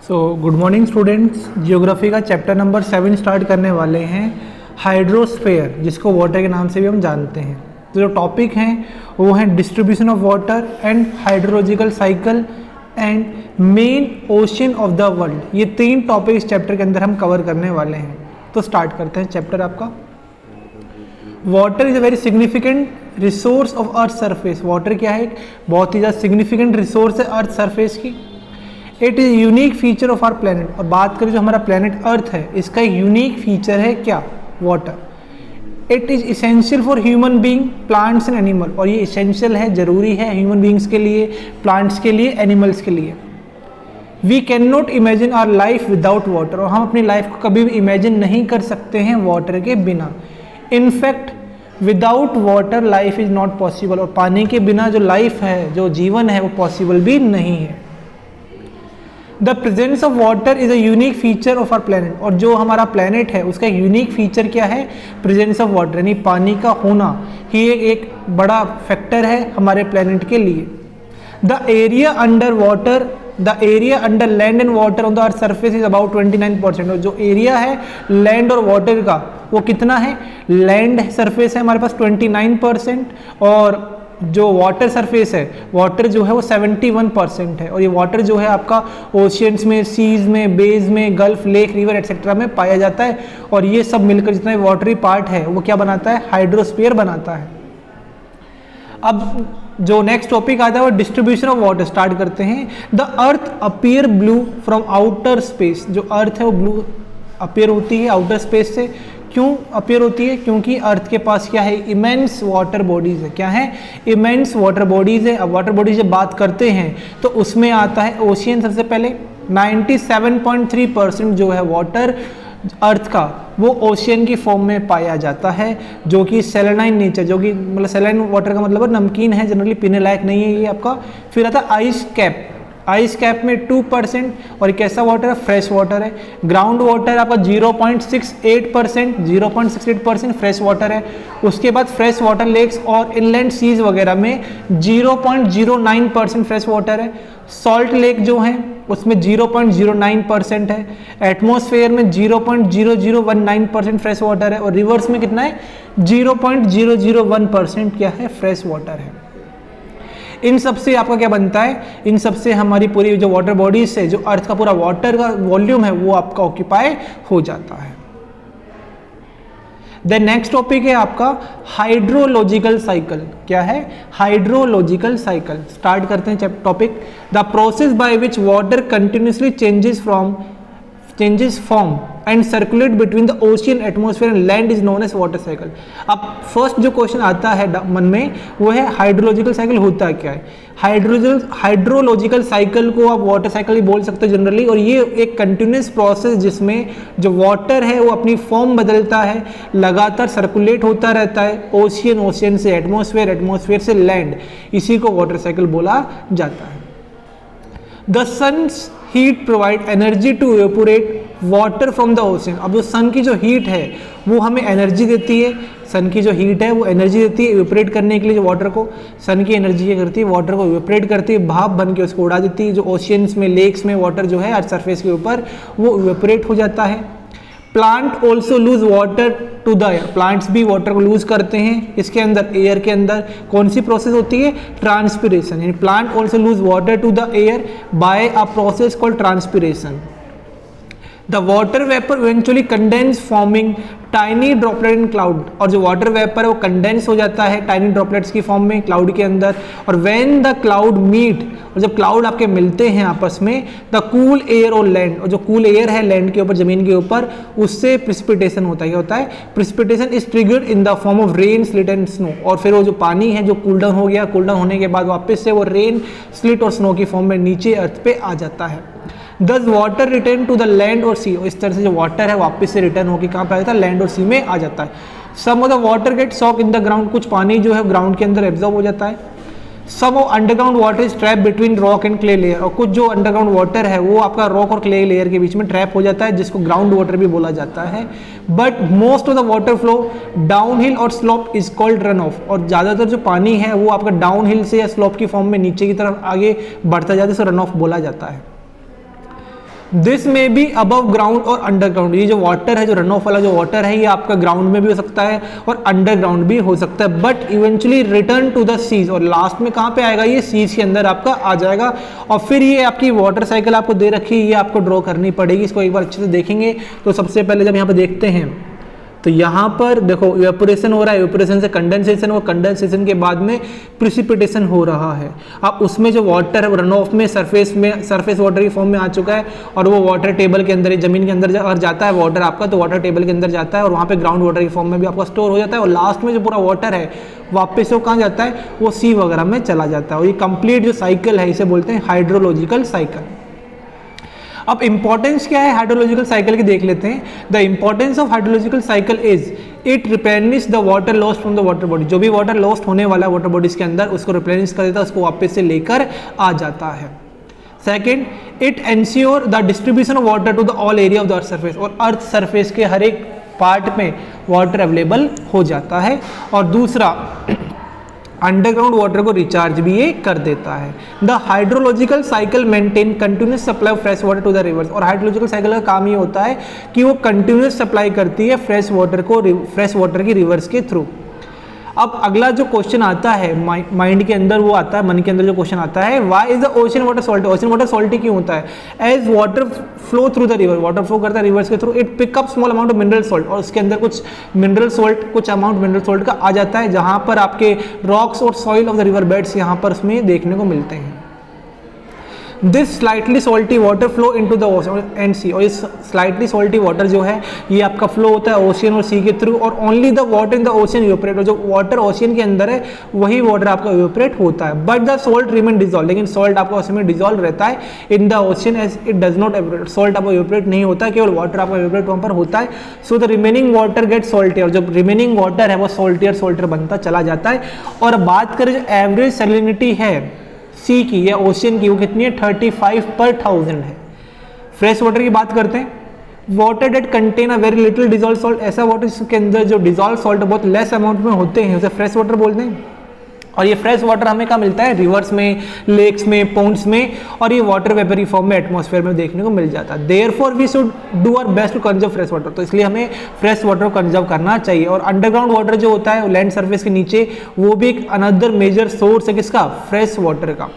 Good morning students. Geography का chapter number 7 start करने वाले हैं, हाइड्रोस्फीयर, जिसको वाटर के नाम से भी हम जानते हैं। तो जो टॉपिक हैं वो हैं distribution of water and hydrological cycle and main ocean of the world. ये 3 टॉपिक इस चैप्टर के अंदर हम कवर करने वाले हैं। तो स्टार्ट करते हैं चैप्टर आपका। Water is a very significant resource of earth surface. Water क्या है? एक बहुत ही ज़्यादा सिग्निफिकेंट रिसोर्स है अर्थ सरफेस की। It is unique feature of our planet. और बात करें जो हमारा प्लेनेट अर्थ है, इसका यूनिक फीचर है क्या? Water. It is essential for human being, plants and animal. और ये इसेंशियल है, ज़रूरी है ह्यूमन बीइंग्स के लिए, प्लांट्स के लिए, एनिमल्स के लिए। We can not imagine our life without water. और हम अपनी लाइफ को कभी भी इमेजिन नहीं कर सकते हैं वाटर के बिना। In fact without water life is not possible. और पानी के बिना जो लाइफ है, जो जीवन है, वो पॉसिबल भी नहीं है। The presence of water is a unique feature of our planet. और जो हमारा प्लेनेट है उसका यूनिक फीचर क्या है? प्रेजेंस ऑफ वाटर, यानी पानी का होना ही एक बड़ा फैक्टर है हमारे प्लेनेट के लिए। The area under water, the area under land and water on the earth surface is about 29%। और जो एरिया है लैंड और वाटर का वो कितना है? लैंड सरफेस है हमारे पास 29%, और जो वाटर सरफेस है, वाटर जो है वो 71% है। और ये वाटर जो है आपका ओशियंस में, सीज में, बेज में, गल्फ, लेक, रिवर एटसेट्रा में पाया जाता है। और ये सब मिलकर जितना वाटरी पार्ट है वो क्या बनाता है? हाइड्रोस्फीयर बनाता है। अब जो नेक्स्ट टॉपिक आता है वो डिस्ट्रीब्यूशन ऑफ वाटर। स्टार्ट करते हैं। The earth appear blue from outer space. जो अर्थ है वो ब्लू अपीयर होती है आउटर स्पेस से। क्यों अपीयर होती है? क्योंकि अर्थ के पास क्या है? इमेंस वाटर बॉडीज है। क्या है? इमेंस वाटर बॉडीज है। अब वाटर बॉडीज जब बात करते हैं तो उसमें आता है ओशियन सबसे पहले। 97.3% जो है वाटर अर्थ का वो ओशियन की फॉर्म में पाया जाता है, जो कि सेलेनाइन नेचर, जो कि मतलब सेलेनाइन वाटर का मतलब नमकीन है, जनरली पीने लायक नहीं है ये आपका। फिर आता है आइस कैप। आइस कैप में 2%। और एक ऐसा वाटर है, फ्रेश वाटर है। ग्राउंड वाटर आपका 0.68%, 0.68% फ्रेश वाटर है। उसके बाद फ्रेश वाटर लेक्स और इनलैंड सीज वगैरह में 0.09% फ्रेश वाटर है। सॉल्ट लेक जो है उसमें 0.09% है। एटमॉस्फेयर में 0.0019% फ्रेश वाटर है। और रिवर्स में कितना है? 0.001% क्या है? फ्रेश वाटर है। इन सब से आपका क्या बनता है? इन सब से हमारी पूरी जो वाटर बॉडीज है, जो अर्थ का पूरा वाटर का वॉल्यूम है, वो आपका ऑक्यूपाई हो जाता है। द नेक्स्ट टॉपिक है आपका हाइड्रोलॉजिकल साइकिल। क्या है? Hydrological cycle. स्टार्ट करते हैं topic. The process by which water continuously changes form and circulate between the ocean, atmosphere and land is known as water cycle. अब फर्स्ट जो question आता है मन में वो है हाइड्रोलॉजिकल साइकिल होता क्या है? हाइड्रोलॉजिकल साइकिल को आप वाटर साइकिल ही बोल सकते हो जनरली। और ये एक कंटिन्यूस प्रोसेस जिसमें जो वाटर है वो अपनी फॉर्म बदलता है, लगातार सर्कुलेट होता रहता है, ओशियन से एटमॉस्फेयर, एटमॉस्फेयर से लैंड। इसी को वाटर साइकिल बोला जाता है। The sun's heat provide energy to evaporate water from the ocean. अब जो सन की जो हीट है वो हमें एनर्जी देती है। सन की जो हीट है वो एनर्जी देती है इवेपोरेट करने के लिए। जो वाटर को सन की एनर्जी क्या करती है? वाटर को इवेपोरेट करती है, भाप बन के उसको उड़ा देती है। जो ओशियंस में, लेक्स में वाटर जो है अर्थ सरफेस के ऊपर वो इवेपोरेट हो जाता है। Plant also lose water to the air. Plants भी वाटर को लूज करते हैं इसके अंदर, एयर के अंदर। कौन सी प्रोसेस होती है? ट्रांसपिरेशन। यानी plant also lose water to the air by a process called transpiration. The water vapour eventually condense forming tiny droplet in cloud. और जो वाटर वेपर है वो कंडेंस हो जाता है टाइनी ड्रॉपलेट्स की फॉर्म में क्लाउड के अंदर। और व्हेन द क्लाउड मीट, और जब क्लाउड आपके मिलते हैं आपस में, द कूल एयर और लैंड, और जो कूल एयर है लैंड के ऊपर, जमीन के ऊपर, उससे प्रिसिपिटेशन होता है। क्या होता है? Precipitation is triggered in the form of rain, slit and snow. और फिर वो जो पानी है जो कूल डाउन हो गया, कूल डाउन होने के बाद वापस से वो रेन, स्लिट और स्नो की फॉर्म में नीचे अर्थ पे आ जाता है। Thus water return to the land और सी। इस तरह से जो वाटर है वापस से रिटर्न होकर कहाँ पे आ जाता है? लैंड और सी में आ जाता है। Some of the water get soak in the ground. कुछ पानी जो है ग्राउंड के अंदर एब्जॉर्ब हो जाता है। Some of underground water is trap between rock and clay layer. और कुछ जो अंडरग्राउंड वाटर है वो आपका रॉक और क्ले लेयर के बीच में ट्रैप हो जाता है, जिसको ग्राउंड वाटर भी बोला जाता है। But most of the water flow down hill और slope is called run off. और ज़्यादातर जो पानी है वो आपका डाउन हिल से या स्लोप की फॉर्म में नीचे की तरफ आगे बढ़ता जाता है, रन ऑफ बोला जाता है। दिस में बी अबव ग्राउंड और अंडरग्राउंड। ये जो वाटर है, जो रन ऑफ वाला जो वाटर है, ये आपका ग्राउंड में भी हो सकता है और अंडरग्राउंड भी हो सकता है, but eventually return to the seas, और लास्ट में कहाँ पे आएगा, ये सीज के अंदर आपका आ जाएगा। और फिर ये आपकी वाटर साइकिल आपको दे रखी है, ये आपको ड्रॉ करनी पड़ेगी। इसको एक बार अच्छे से देखेंगे तो सबसे पहले जब यहाँ पे देखते हैं तो यहाँ पर देखो इवेपोरेशन हो रहा है, इवेपोरेशन से कंडेंसेशन, और कंडेंसेशन के बाद में प्रिसिपिटेशन हो रहा है। अब उसमें जो वाटर है वो रन ऑफ में सरफेस वाटर की फॉर्म में आ चुका है, और वो वाटर टेबल के अंदर, जमीन के अंदर अगर जाता है वाटर आपका, तो वाटर टेबल के अंदर जाता है और वहाँ पे ग्राउंड वाटर की फॉर्म में भी आपका स्टोर हो जाता है, और लास्ट में जो पूरा वाटर है वापस वो कहाँ जाता है, वो सी वगैरह में चला जाता है। और ये कंप्लीट जो साइकिल है इसे बोलते हैं हाइड्रोलॉजिकल साइकिल। अब इंपॉर्टेंस क्या है हाइड्रोलॉजिकल साइकिल की देख लेते हैं। The importance of hydrological cycle is it replenish the water lost from the water body. जो भी वाटर लॉस्ट होने वाला है वाटर बॉडीज के अंदर, उसको रिप्लेनिश कर देता है, उसको वापस से लेकर आ जाता है। Second, it ensure the distribution of water to the all area of the earth surface, और अर्थ सरफेस के हर एक पार्ट में वाटर अवेलेबल हो जाता है। और दूसरा, अंडरग्राउंड वाटर को रिचार्ज भी ये कर देता है। The hydrological cycle maintain continuous supply of fresh water to the rivers, और हाइड्रोलॉजिकल साइकिल का काम ये होता है कि वो कंटिन्यूस सप्लाई करती है फ्रेश वाटर की रिवर्स के थ्रू। अब अगला जो क्वेश्चन आता है माइंड के अंदर, वो आता है मन के अंदर जो क्वेश्चन आता है, why is the ocean water salty. Ocean water salty क्यों होता है? As water flow through the river, water flow करता है रिवर्स के through, it pick up small amount of mineral salt, और उसके अंदर कुछ मिनरल सॉल्ट, कुछ अमाउंट मिनरल सॉल्ट का आ जाता है, जहां पर आपके रॉक्स और soil of the river beds यहाँ पर उसमें देखने को मिलते हैं। This slightly salty water flow into the ocean and sea, और ये स्लाइटली सॉल्टी वाटर जो है ये आपका फ्लो होता है ओशियन और सी के थ्रू, और only the water in the ocean evaporate, और जो वाटर ओशियन के अंदर है वही वाटर आपका इवेपोरेट होता है। But the salt remain dissolve, लेकिन सॉल्ट आपका उसमें डिजॉल्व रहता है in the ocean as it does not evaporate. Salt आपका इवेपोरेट नहीं होता, केवल वाटर आपका इवेपोरेट वहाँ पर होता है। So the remaining water get saltier, जो रिमेनिंग वाटर है वो सॉल्टियर बनता चला जाता है। और बात करें जो एवरेज सैलिनिटी है सी की या ओशियन की, वो कितनी है? 35/1000 है। फ्रेश वाटर की बात करते हैं, water that contain a very little dissolve salt, ऐसा वाटर जिसके अंदर जो डिजॉल्व सॉल्ट बहुत लेस अमाउंट में होते हैं उसे फ्रेश वाटर बोलते हैं। और ये फ्रेश वाटर हमें कहाँ मिलता है? रिवर्स में, लेक्स में, पॉन्ड्स में, और ये वाटर वेपरी फॉर्म में एटमॉस्फेयर में देखने को मिल जाता है। Therefore we should do our best to conserve fresh water, तो इसलिए हमें फ्रेश वाटर को कंजर्व करना चाहिए। और अंडरग्राउंड वाटर जो होता है लैंड सर्फेस के नीचे, वो भी एक अनदर मेजर सोर्स है किसका? फ्रेश वाटर का।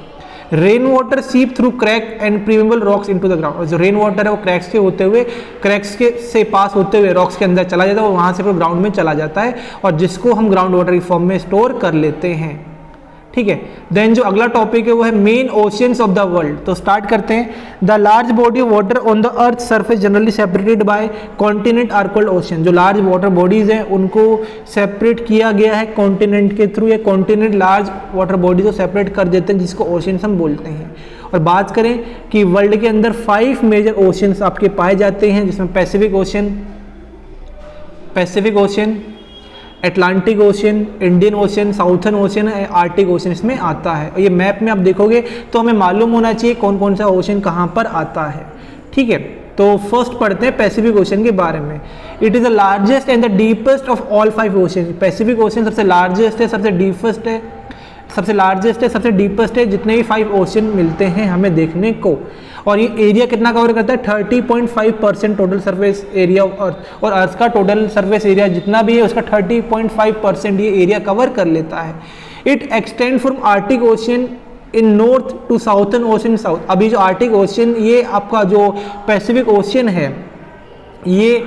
Rain water seep through crack and permeable rocks into the ground, जो रेन वाटर है वो क्रैक्स के होते हुए, क्रैक्स के से पास होते हुए रॉक्स के अंदर चला जाता है और वहाँ से फिर ग्राउंड में चला जाता है, और जिसको हम ग्राउंड वाटर की फॉर्म में स्टोर कर लेते हैं। ठीक है, देन जो अगला टॉपिक है वो है main oceans of the world. तो स्टार्ट करते हैं। The large body of water on the earth surface generally separated by continent are called ocean. जो लार्ज वाटर बॉडीज हैं उनको सेपरेट किया गया है कॉन्टिनेंट के थ्रू, या कॉन्टिनेंट लार्ज वाटर बॉडीज को सेपरेट कर देते हैं, जिसको ओशियंस हम बोलते हैं। और बात करें कि वर्ल्ड के अंदर 5 मेजर ओशियंस आपके पाए जाते हैं, जिसमें Pacific ocean, Atlantic ocean, Indian ocean, southern ocean, Arctic ocean इसमें आता है। और ये मैप में आप देखोगे तो हमें मालूम होना चाहिए कौन कौन सा ओशियन कहाँ पर आता है। ठीक है, तो फर्स्ट पढ़ते हैं पैसिफिक ओशियन के बारे में। It is the largest and the deepest of all 5 ocean. Pacific ocean सबसे लार्जेस्ट है, सबसे डीपेस्ट है, सबसे डीपेस्ट है, जितने भी 5 ओशियन मिलते हैं हमें देखने को। और ये एरिया कितना कवर करता है? 30.5% total surface area of earth, और अर्थ का टोटल सरफेस एरिया जितना भी है उसका 30.5% ये एरिया कवर कर लेता है। It extend from Arctic Ocean in north to Southern Ocean south. अभी जो आर्टिक ओशियन, ये आपका जो पैसिफिक ओशियन है, ये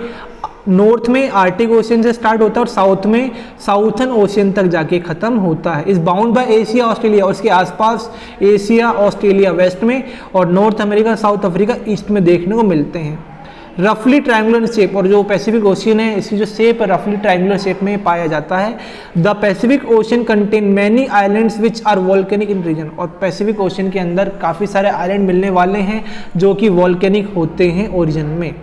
नॉर्थ में आर्टिक ओशियन से स्टार्ट होता है और साउथ में साउथर्न ओशियन तक जाके खत्म होता है। इस बाउंड बाय एशिया, ऑस्ट्रेलिया, और इसके आसपास एशिया, ऑस्ट्रेलिया वेस्ट में, और north America, south Africa east में देखने को मिलते हैं। रफली ट्रायंगुलर शेप, और जो पैसिफिक ओशियन है इसकी जो शेप है रफली ट्रायंगुलर शेप में पाया जाता है। The Pacific Ocean contain many islands which are volcanic in region, और पैसिफिक ओशियन के अंदर काफ़ी सारे आइलैंड मिलने वाले हैं जो कि वॉल्केनिक होते हैं ओरिजिन में।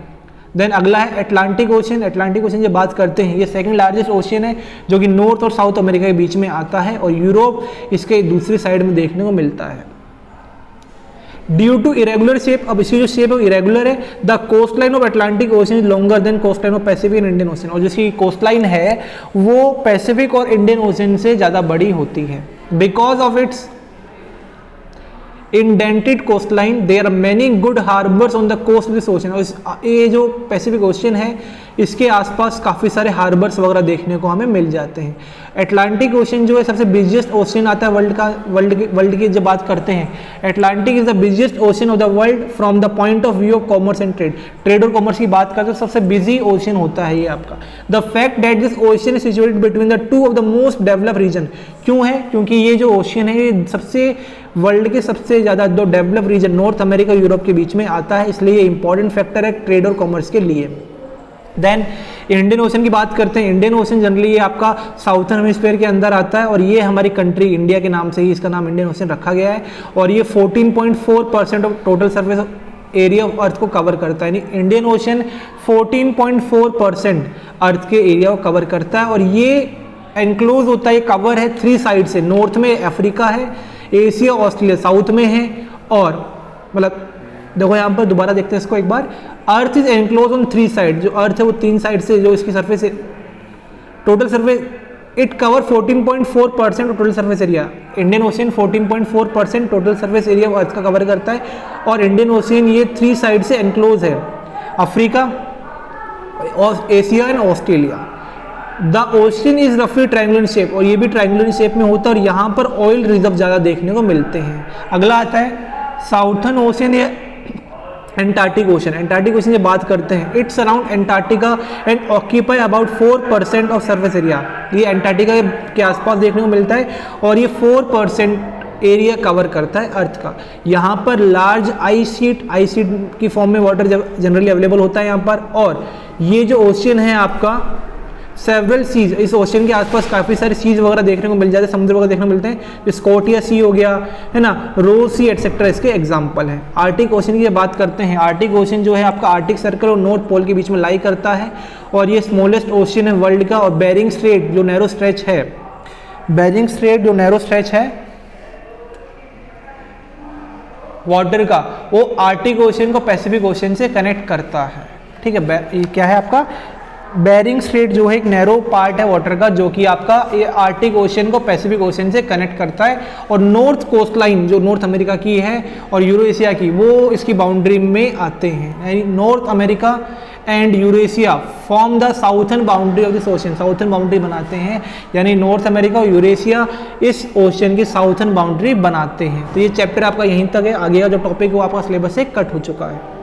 देन अगला है अटलांटिक ओशियन। अटलांटिक ओशियन जब बात करते हैं, ये सेकंड लार्जेस्ट ओशियन है जो कि नॉर्थ और साउथ अमेरिका के बीच में आता है, और यूरोप इसके दूसरी साइड में देखने को मिलता है। ड्यू टू इरेगुलर शेप, अब इसकी जो शेप है इरेगुलर है। The coast line of Atlantic Ocean is longer than coast line of Pacific and Indian Ocean, और जिसकी कोस्ट लाइन है वो पैसिफिक और इंडियन ओशियन से ज़्यादा बड़ी होती है। Because of its indented coast line, there are many good harbours on the coast of this ocean. और ये जो पैसिफिक ओशन है इसके आसपास काफ़ी सारे हार्बर्स वगैरह देखने को हमें मिल जाते हैं। अटलांटिक ओशन जो है सबसे बिजिएस्ट ओशन आता है वर्ल्ड की जब बात करते हैं, Atlantic is the busiest ocean of the world from the point of view of commerce and trade और कॉमर्स की बात करते हैं सबसे बिजी ओशन होता है ये आपका। The fact that this ocean is situated between the two of the most developed region, क्यों है? क्योंकि ये जो ओशन है ये सबसे वर्ल्ड के सबसे ज़्यादा दो develop region North America Europe के बीच में आता है, इसलिए ये इंपॉर्टेंट फैक्टर है ट्रेड और कॉमर्स के लिए। देन इंडियन ओशन की बात करते हैं। इंडियन ओशन जनरली ये आपका साउथर्न हेमिस्फीयर के अंदर आता है और ये हमारी कंट्री इंडिया के नाम से ही इसका नाम इंडियन ओशन रखा गया है और ये 14.4% of total surface area of earth को कवर करता है। यानी इंडियन ओशन 14.4% अर्थ के एरिया को कवर करता है और ये एनक्लोज होता है, ये कवर है 3 साइड से। नॉर्थ में अफ्रीका है, एशिया ऑस्ट्रेलिया साउथ में है और मतलब देखो यहाँ पर दोबारा देखते हैं इसको एक बार, earth is enclose on 3 side, जो अर्थ है वो 3 साइड से जो इसकी सरफेस है total surface it cover 14.4% of total surface area. Indian Ocean 14.4% total surface area earth का कवर करता है और इंडियन ओशन ये 3 साइड से एनक्लोज है, Africa, Asia and Australia. The ocean is रफली ट्रायंगुलर शेप और ये भी ट्रायंगुलर शेप में होता है और यहाँ पर ऑयल रिजर्व ज़्यादा देखने को मिलते हैं। अगला आता है साउथर्न ओशन या एंटार्क्टिक ओशन। एंटार्क्टिक ओशन की बात करते हैं, it's around Antarctica and occupy about 4% of surface area. ये एंटार्क्टिका के आसपास देखने को मिलता है और ये 4% एरिया कवर करता है अर्थ का। यहाँ पर लार्ज आइस शीट की फॉर्म में वाटर जनरली अवेलेबल होता है यहाँ पर। और ये जो ओशन है आपका सेवरल सीज, इस ओशन के आसपास काफ़ी सारे सीज वगैरह देखने को मिल जाते हैं, समुद्र वगैरह देखने को मिलते हैं। स्कॉटिया सी हो गया है ना, रोज सी एटसेट्रा इसके एग्जाम्पल हैं। आर्टिक ओशन की बात करते हैं, आर्टिक ओशन जो है आपका आर्टिक सर्कल और नॉर्थ पोल के बीच में लाई करता है और ये स्मॉलेस्ट ओशन है वर्ल्ड का। और बेरिंग स्ट्रेट जो नैरो स्ट्रेच है, बेरिंग स्ट्रेट जो नैरो स्ट्रेच है वाटर का, वो आर्टिक ओशन को पैसिफिक ओशन से कनेक्ट करता है। ठीक है, ये क्या है आपका बेरिंग स्ट्रेट जो है एक नैरो पार्ट है वाटर का जो कि आपका ये आर्टिक ओशन को पैसिफिक ओशन से कनेक्ट करता है। और नॉर्थ कोस्ट लाइन जो नॉर्थ अमेरिका की है और यूरेशिया की वो इसकी बाउंड्री में आते हैं। यानी north America and Eurasia form the southern boundary of this ocean, southern boundary बनाते हैं। यानी नॉर्थ अमेरिका और यूरेशिया इस ओशन की साउथर्न बाउंड्री बनाते हैं। तो ये चैप्टर आपका यहीं तक है, आगे का जो टॉपिक है वो आपका सिलेबस से कट हो चुका है।